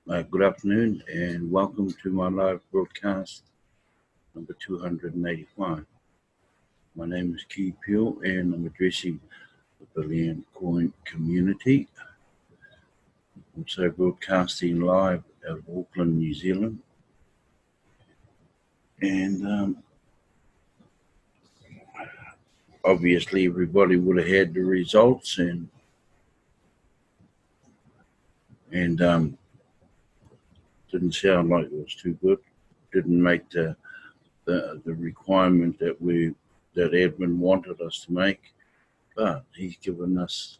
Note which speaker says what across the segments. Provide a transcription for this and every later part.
Speaker 1: Good afternoon and welcome to my live broadcast number 285. My name is Key Peel and I'm addressing the Billion Coin community. Also broadcasting live out of Auckland, New Zealand. And obviously everybody would have had the results and didn't sound like it was too good. Didn't make the requirement that Edmund wanted us to make, but he's given us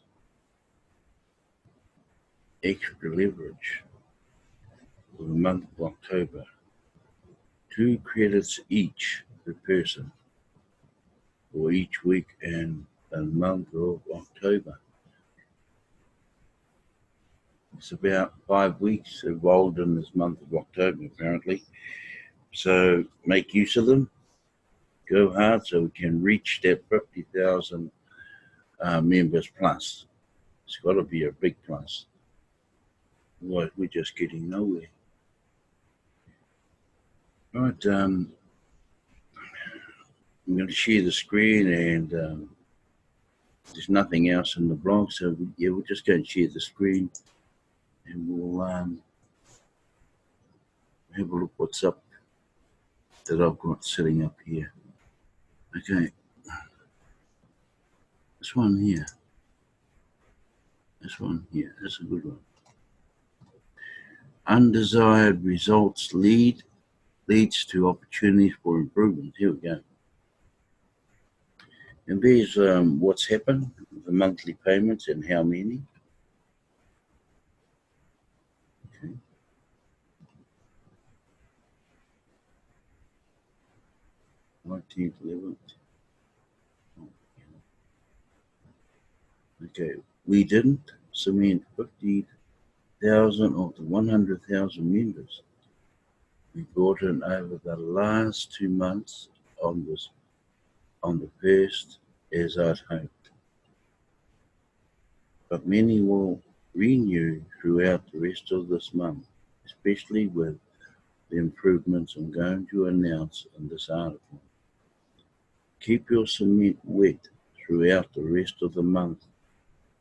Speaker 1: extra leverage for the month of October. 2 credits each per person for each week in the month of October. It's about 5 weeks involved in this month of October, apparently. So make use of them. Go hard so we can reach that 50,000 members plus. It's got to be a big plus. Otherwise, we're just getting nowhere. Right, I'm going to share the screen, and there's nothing else in the blog, so we're just going to share the screen, and we'll have a look what's up that I've got sitting up here. Okay, this one here, that's a good one. Undesired results leads to opportunities for improvement. Here we go. And there's what's happened, the monthly payments and how many. Okay. Okay, we didn't cement 50,000 of the 100,000 members we brought in over the last 2 months on the first as I'd hoped. But many will renew throughout the rest of this month, especially with the improvements I'm going to announce in this article. Keep your cement wet throughout the rest of the month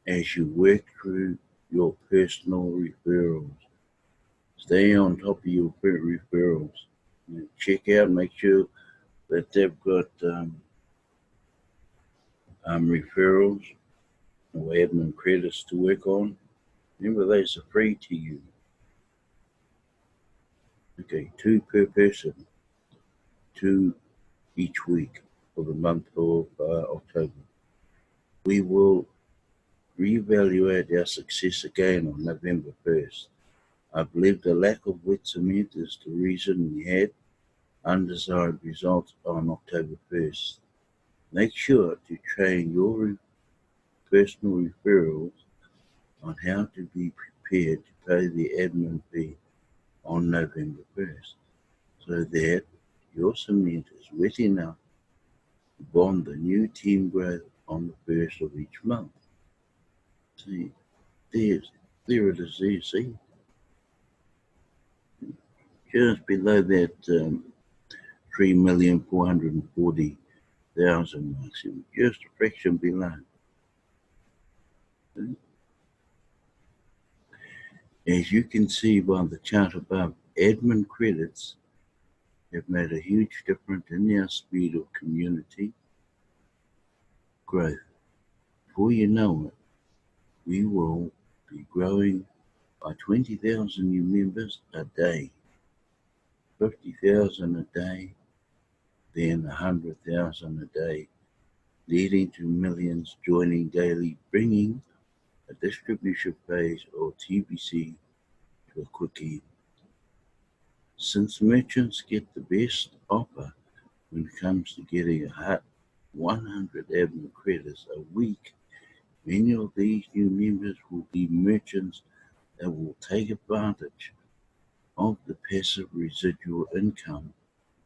Speaker 1: as you work through your personal referrals. Stay on top of your referrals. Check out, make sure that they've got referrals or admin credits to work on. Remember, those are free to you. Okay, 2 per person, 2 each week for the month of October. We will reevaluate our success again on November 1st. I believe the lack of wet cement is the reason we had undesired results on October 1st. Make sure to train your personal referrals on how to be prepared to pay the admin fee on November 1st so that your cement is wet enough to bond the new team growth on the 1st of each month. See, there it is there, see? Just below that 3,440,000 mark, just a fraction below. As you can see by the chart above, admin credits have made a huge difference in our speed of community growth. Before you know it, we will be growing by 20,000 new members a day, 50,000 a day, then 100,000 a day, leading to millions joining daily, bringing a distribution phase or TBC to a quick end. Since merchants get the best offer when it comes to getting 100 admin credits a week, many of these new members will be merchants that will take advantage of the passive residual income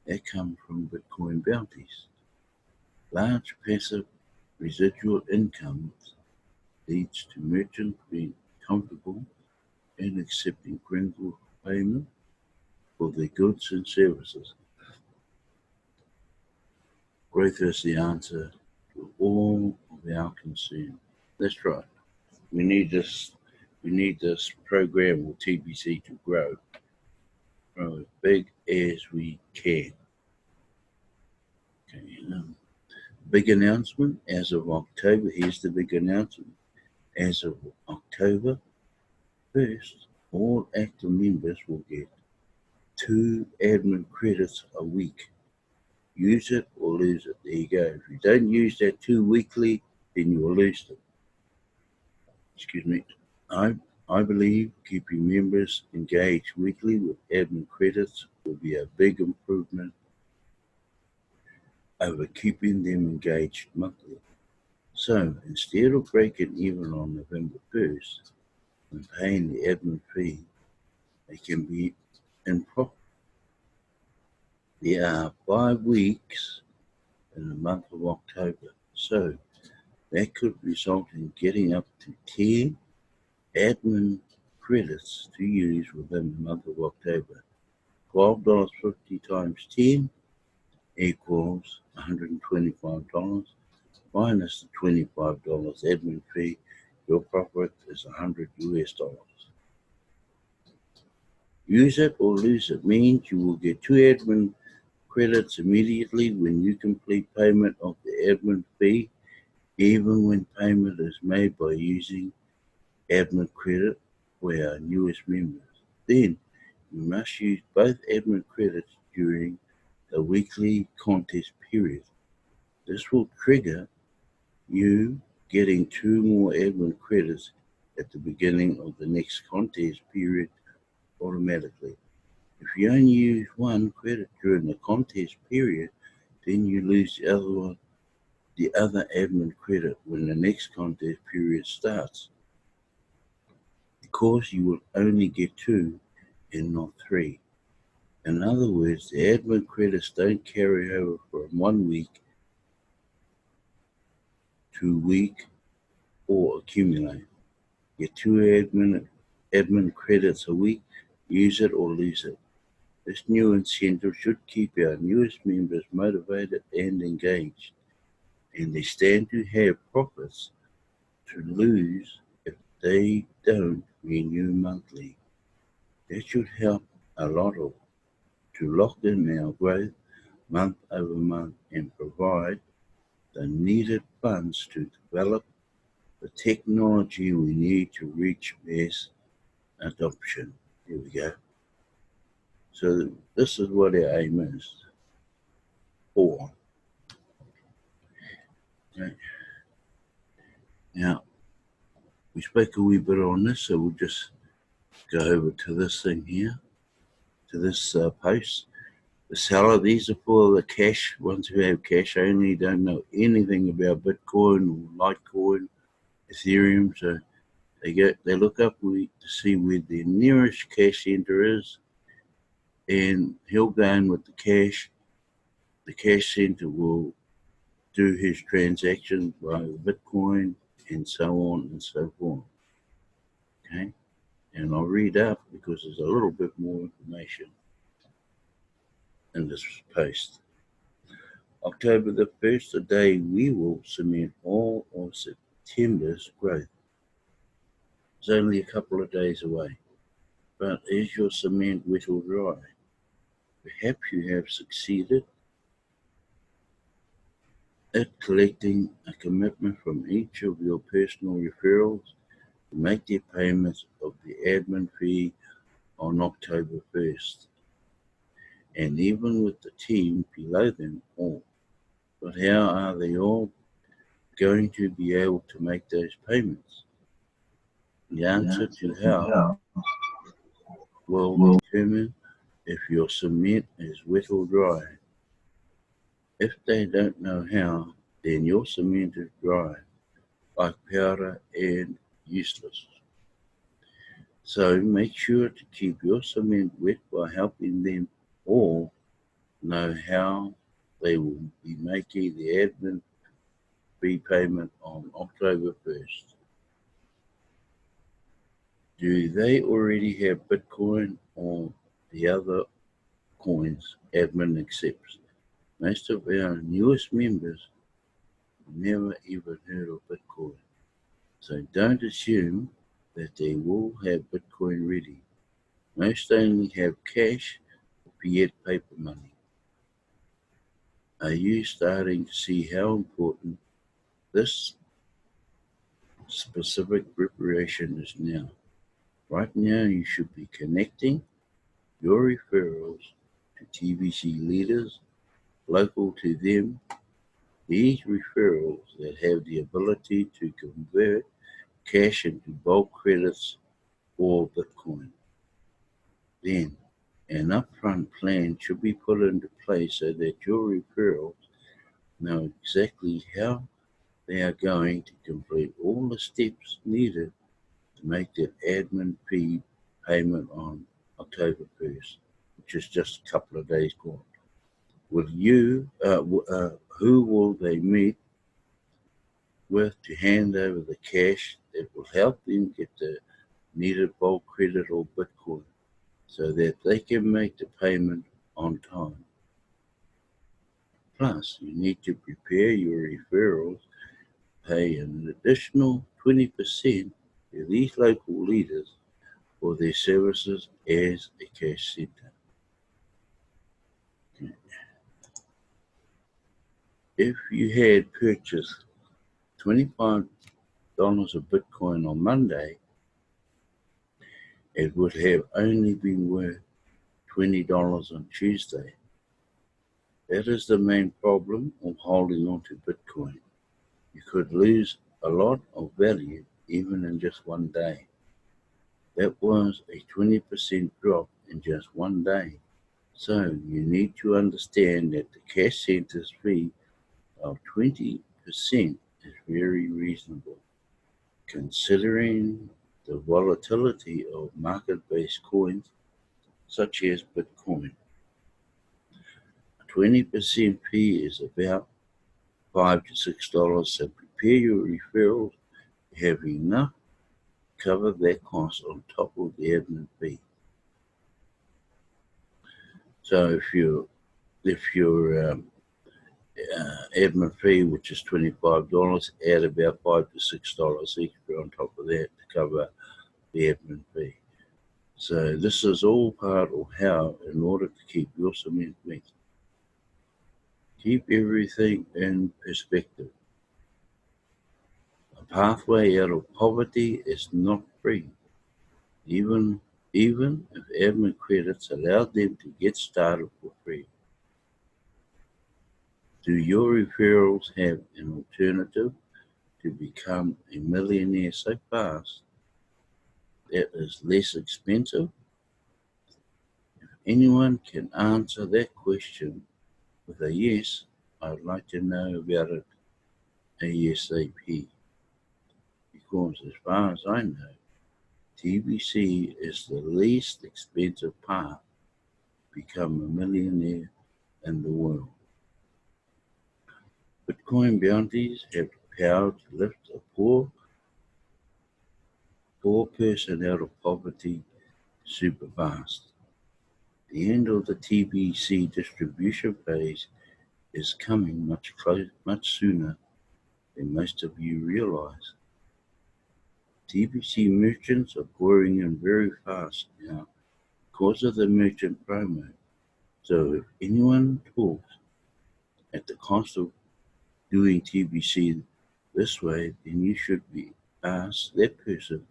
Speaker 1: that comes from Bitcoin bounties. Large passive residual income leads to merchants being comfortable and accepting payment for their goods and services. Growth is the answer to all of our concern. That's right. We need this program or TBC to grow as big as we can. Okay, big announcement as of October. Here's the big announcement. As of October 1st, all active members will get 2 admin credits a week. Use it or lose it. There you go. If you don't use that 2 weekly, then you will lose them. Excuse me. I believe keeping members engaged weekly with admin credits will be a big improvement over keeping them engaged monthly. So instead of breaking even on November 1st and paying the admin fee, they can be in profit. There are 5 weeks in the month of October, so that could result in getting up to 10 admin credits to use within the month of October. $12.50 times 10 equals $125 minus the $25 admin fee. Your profit is $100 US. Use it or lose it means you will get 2 admin credits immediately when you complete payment of the admin fee, even when payment is made by using admin credit for our newest members. Then you must use both admin credits during the weekly contest period. This will trigger you getting 2 more admin credits at the beginning of the next contest period automatically. If you only use 1 credit during the contest period, then you lose the other admin credit when the next contest period starts. Because you will only get 2 and not 3. In other words, the admin credits don't carry over from 1 week to week or accumulate. Get 2 admin credits a week, use it or lose it. This new incentive should keep our newest members motivated and engaged, and they stand to have profits to lose if they don't renew monthly. That should help a lot to lock in our growth month over month and provide the needed funds to develop the technology we need to reach mass adoption. Here we go. So this is what our aim is for. Okay. Now, we spoke a wee bit on this, so we'll just go over to this thing here, to this post. The seller, these are for the cash, ones who have cash only, don't know anything about Bitcoin or Litecoin, Ethereum, so they look up to see where the nearest cash center is, and he'll go in with the cash. The cash center will do his transactions via Bitcoin and so on and so forth. Okay, and I'll read up because there's a little bit more information in this post. October the 1st, the day we will cement all of September's growth. It's only a couple of days away. But is your cement wet or dry? Perhaps you have succeeded at collecting a commitment from each of your personal referrals to make their payments of the admin fee on October 1st. And even with the team below them all. But how are they all going to be able to make those payments? The answer to how will determine if your cement is wet or dry. If they don't know how, then your cement is dry, like powder and useless. So make sure to keep your cement wet by helping them all know how they will be making the admin fee payment on October 1st. Do they already have Bitcoin or the other coins admin accepts? Most of our newest members never even heard of Bitcoin, so don't assume that they will have Bitcoin ready. Most only have cash or fiat paper money. Are you starting to see how important this specific preparation is now? Right now, you should be connecting your referrals to TBC leaders local to them. These referrals that have the ability to convert cash into bulk credits or Bitcoin. Then, an upfront plan should be put into place so that your referrals know exactly how they are going to complete all the steps needed to make that admin fee payment on October 1st, which is just a couple of days gone. Who will they meet with to hand over the cash that will help them get the needed bulk credit or Bitcoin so that they can make the payment on time? Plus, you need to prepare your referrals, pay an additional 20% to these local leaders for their services as a cash center. If you had purchased $25 of Bitcoin on Monday, it would have only been worth $20 on Tuesday. That is the main problem of holding on to Bitcoin. You could lose a lot of value even in just one day. That was a 20% drop in just one day. So you need to understand that the cash center's fee of 20% is very reasonable, considering the volatility of market-based coins such as Bitcoin. A 20% fee is about $5 to $6, so prepare your referrals to have enough to cover that cost on top of the admin fee. So if your admin fee, which is $25, add about $5 to $6 extra on top of that to cover the admin fee. So this is all part of how, in order to keep your cement mix, keep everything in perspective. A pathway out of poverty is not free, even if admin credits allow them to get started for free. Do your referrals have an alternative to become a millionaire so fast that is less expensive? If anyone can answer that question with a yes, I'd like to know about it ASAP. Because as far as I know, TBC is the least expensive path to become a millionaire in the world. Bitcoin bounties have the power to lift a poor person out of poverty super fast. The end of the TBC distribution phase is coming much sooner than most of you realize. TBC merchants are pouring in very fast now because of the merchant promo. So if anyone talks at the cost of doing TBC this way, then you should be asked that person,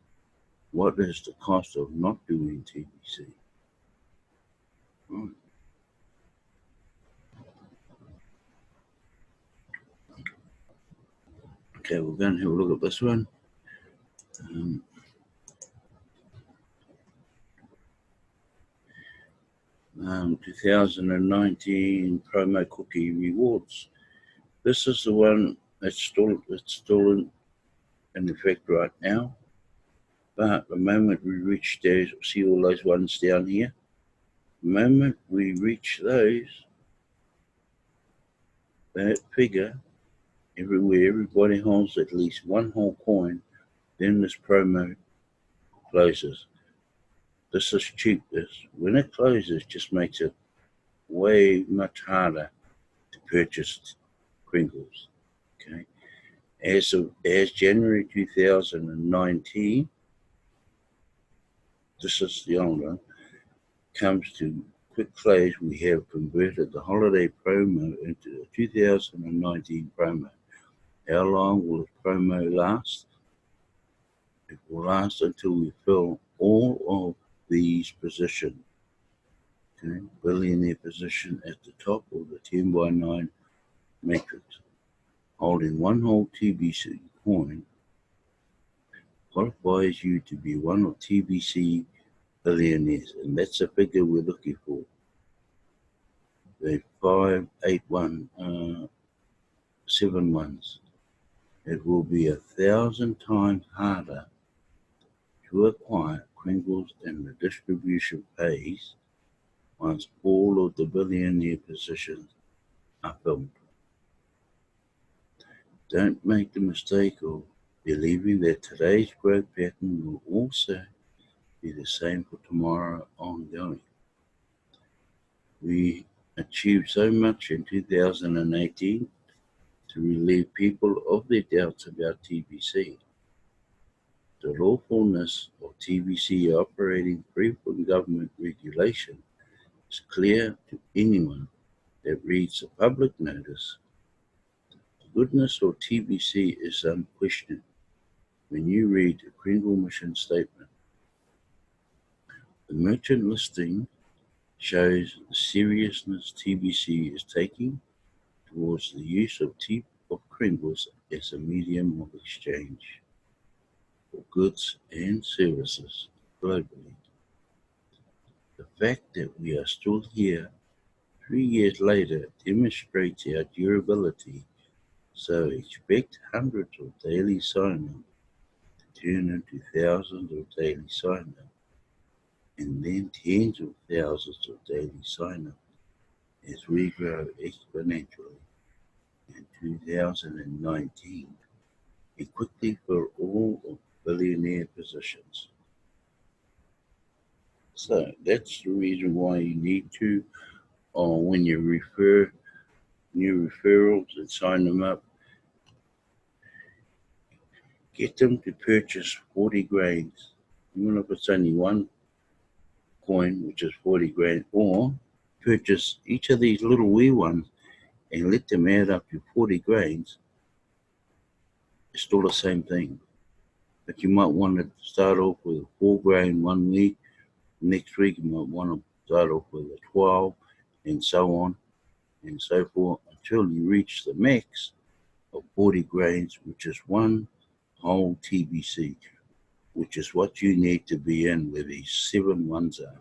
Speaker 1: what is the cost of not doing TBC? Right. Okay, we're going to have a look at this one. 2019 promo cookie rewards. This is the one that's still in effect right now. But the moment we reach those, see all those ones down here? The moment we reach those, that figure, everywhere everybody holds at least one whole coin, then this promo closes. This is cheap. When it closes, just makes it way much harder to purchase Pringles. Okay. As January 2019, this is the old one, comes to quick close, we have converted the holiday promo into the 2019 promo. How long will the promo last? It will last until we fill all of these positions. Okay, billionaire position at the top of the 10 by 9 matrix. Holding one whole TBC coin qualifies you to be one of TBC billionaires, and that's the figure we're looking for. The 581 7 ones. It will be 1,000 times harder to acquire Pringles than the distribution pays once all of the billionaire positions are filled. Don't make the mistake of believing that today's growth pattern will also be the same for tomorrow ongoing. We achieved so much in 2018 to relieve people of their doubts about TBC. The lawfulness of TBC operating free from government regulation is clear to anyone that reads the public notice. The goodness of TBC is unquestioned when you read the Pringle mission statement. The merchant listing shows the seriousness TBC is taking towards the use of Pringles as a medium of exchange for goods and services globally. The fact that we are still here 3 years later demonstrates our durability, so expect hundreds of daily sign-up to turn into thousands of daily sign-up, and then tens of thousands of daily sign-up as we grow exponentially in 2019 and quickly fill all of billionaire positions. So that's the reason why you need to, when you refer new referrals and sign them up, get them to purchase 40 grains, even if it's only one coin, which is 40 grains, or purchase each of these little wee ones and let them add up to 40 grains. It's still the same thing. But you might want to start off with a 4 grain 1 week. Next week, you might want to start off with a 12, and so on and so forth until you reach the max of 40 grains, which is one whole TBC, which is what you need to be in where these 7 ones are.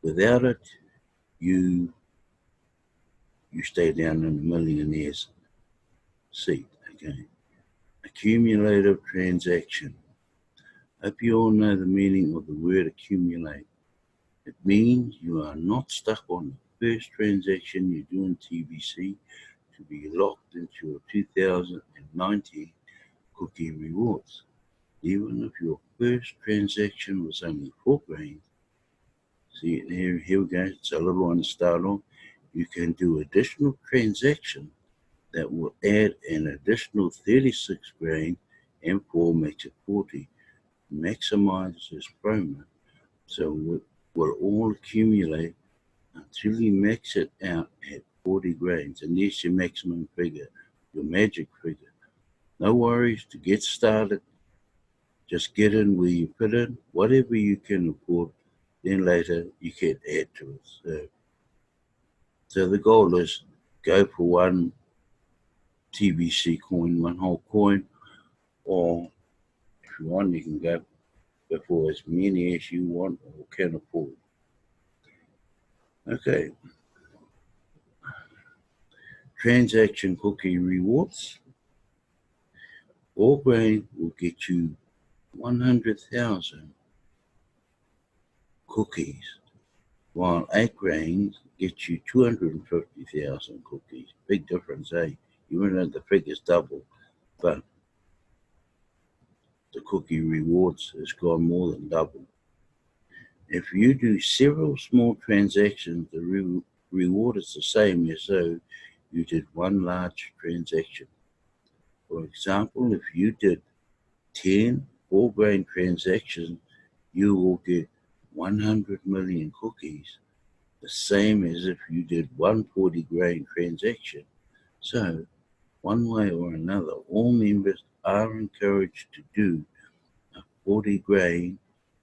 Speaker 1: Without it, you stay down in the millionaire's seat, okay? Accumulative transaction. Hope you all know the meaning of the word accumulate. It means you are not stuck on the first transaction you do in TBC to be locked into your 2019 cookie rewards. Even if your first transaction was only 4 grains, see, here we go, it's a little one to start off. You can do additional transaction that will add an additional 36 grain and 4 makes it 40. Maximize this promo so it will all accumulate until you max it out at 40 grains, and there's your maximum figure, your magic figure. No worries to get started. Just get in where you fit in, whatever you can afford, then later you can add to it. So the goal is go for one TBC coin, one whole coin, or if you want, you can go for as many as you want or can afford. Okay. Transaction cookie rewards. All grain will get you 100,000 cookies, while 8 grains get you 250,000 cookies. Big difference, eh? Even though the figure's double, but the cookie rewards has gone more than double. If you do several small transactions, the reward is the same as though you did one large transaction. For example, if you did 10 4-grain transactions, you will get 100 million cookies, the same as if you did one 40-grain transaction. So, one way or another, all members are encouraged to do a 40-grain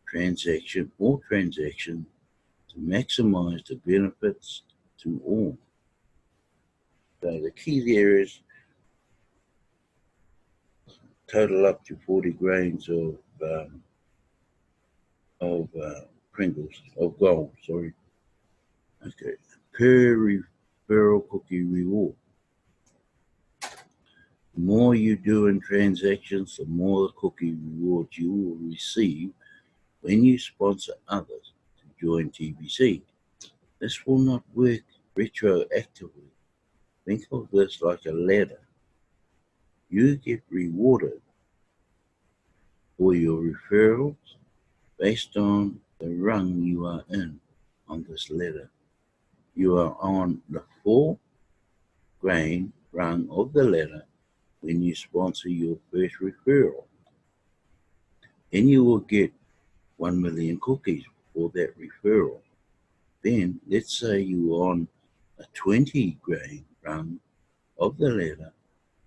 Speaker 1: transaction or transaction to maximize the benefits to all. So the key there is total up to 40 grains of Pringles, of gold, sorry. Okay, per referral cookie reward. The more you do in transactions, the more the cookie rewards you will receive when you sponsor others to join TBC. This will not work retroactively. Think of this like a ladder. You get rewarded for your referrals based on the rung you are in on this ladder. You are on the 4-grain rung of the ladder when you sponsor your first referral. And you will get 1 million cookies for that referral. Then, let's say you are on a 20-grain rung of the ladder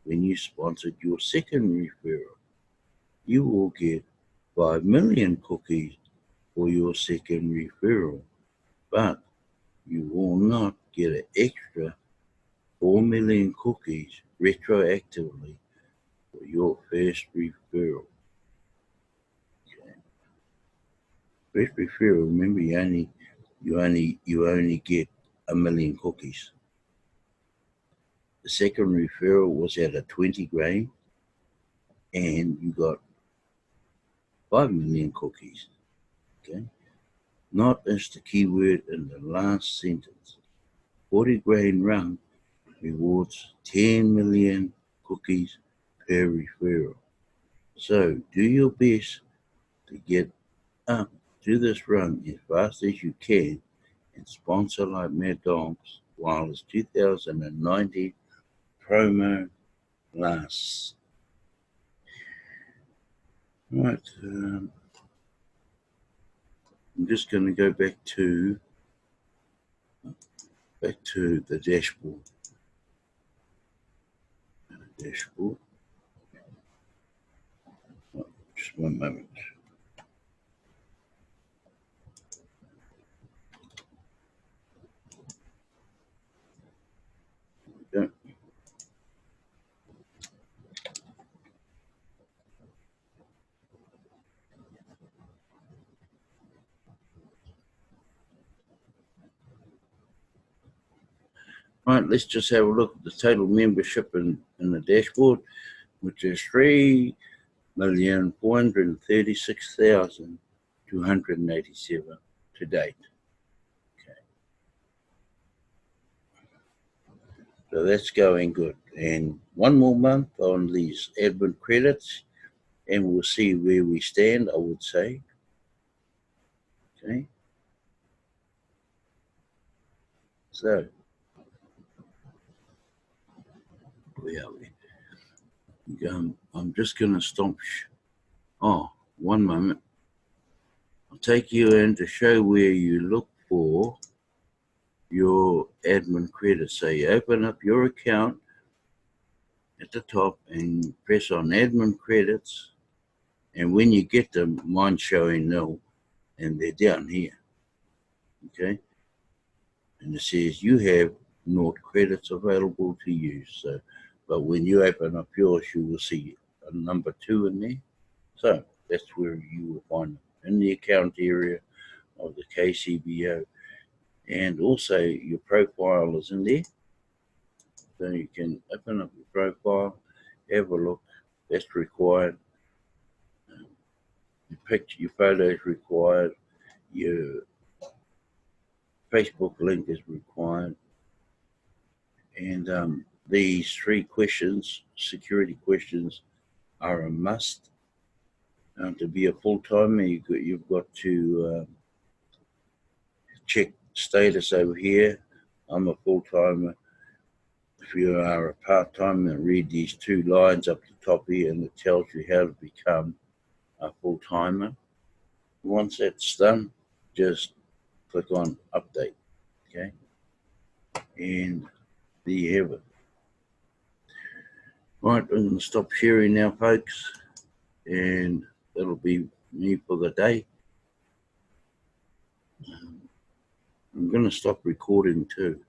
Speaker 1: when you sponsored your second referral. You will get 5 million cookies for your second referral, but you will not get an extra 4 million cookies retroactively for your first referral. Okay. First referral, remember you only get 1 million cookies. The second referral was at a 20-grain and you got 5 million cookies. Okay. Not as the keyword in the last sentence. 40-grain rung rewards 10 million cookies per referral. So do your best to get up to this run as fast as you can and sponsor like Mad Dogs while this 2019 promo lasts. Right, I'm just going to go back to the dashboard. Oh, just one moment. Okay. Right, let's just have a look at the total membership in the dashboard, which is 3,436,287 to date. Okay. So that's going good. And one more month on these admin credits, and we'll see where we stand, I would say. Okay. So, where are we? I'm just going to stop. Oh, one moment. I'll take you in to show where you look for your admin credits. So you open up your account at the top and press on admin credits. And when you get them, mine's showing nil, and they're down here. Okay. And it says you have 0 credits available to use. So, but when you open up yours, you will see a number 2 in there. So that's where you will find them, in the account area of the KCBO. And also your profile is in there. So you can open up your profile, have a look. That's required. Your picture, your photo is required. Your Facebook link is required. And these 3 questions, security questions, are a must. To be a full-timer, you've got to check status over here. I'm a full-timer. If you are a part-timer, read these two lines up the top here, and it tells you how to become a full-timer. Once that's done, just click on update, okay? And there you have it. Right, I'm going to stop sharing now, folks, and that'll be me for the day. I'm going to stop recording too.